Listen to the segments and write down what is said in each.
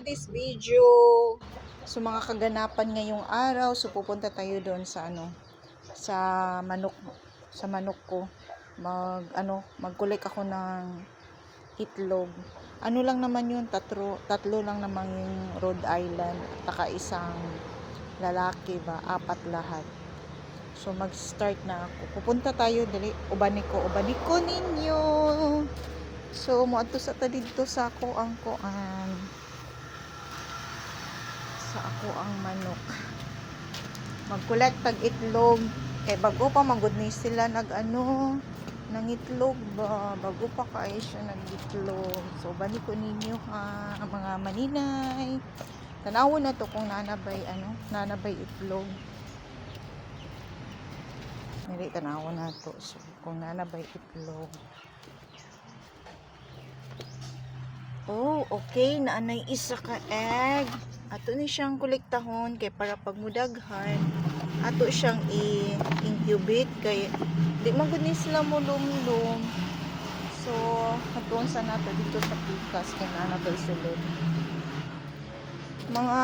this video. So mga kaganapan ngayong araw, so pupunta tayo doon sa sa manok, ko. Mag-collect ako ng itlog. Ano lang naman yun, tatlo lang naman yung Rhode Island, taka isang lalaki ba, apat lahat. So mag-start na ako. Pupunta tayo dali, ubaniko ninyo. So moadto sa ta didto sa ako ang manok. Mag-collect tag itlog. Kay bago pa magud ni sila ng itlog ba. Bago pa kay siya nag-itlog. So ubaniko ninyo ha, mga maninay. Tanawon na to kung nanabay itlog. Nari tanawon na to. So kung nanabay itlog. Oh, okay. Naanay isa ka egg. Ato ni siyang kolektahon kay para pag mudaghan. Ato siyang i-incubate kay di man gud ni sila mo lumlum. So, hatuan sa nato dito sa pikas kay nanabay sulod. Mga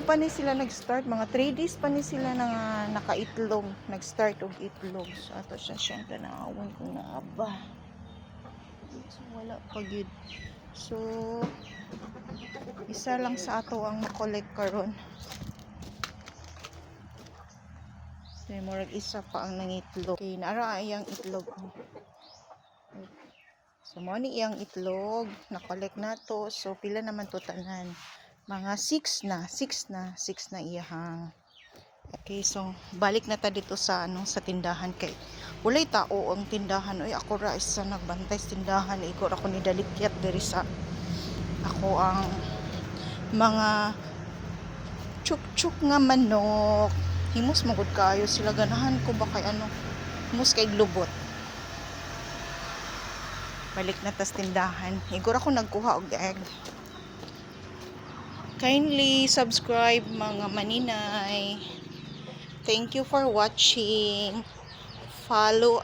pa ni sila nag-start, mga 3 days pa ni sila nakaitlog, nag-start og itlog. So, ato siyang tanawon kung naaba. So, wala pa gyud. So, isa lang sa ato ang makolek karon. So, murag isa pa ang nangitlog. Okay, naara iyang itlog. So, mo ni iyang itlog, nakolek na to. So, pila naman to tanan? Mga 6 na iyahang. Okay, so balik na ta dito sa sa tindahan kay walay tao ang tindahan. Oy, ako ra isa nagbantay sa tindahan. Igor ako ni dalikyat diri sa ako ang mga chuk nga manok. Himos magud kayo sila ganahan ko ba kay himos kay glubot. Balik na ta sa tindahan. Igor ako nagkuha og egg. Kindly subscribe mga maninay. Thank you for watching. Follow,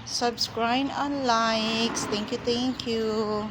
subscribe and likes. Thank you.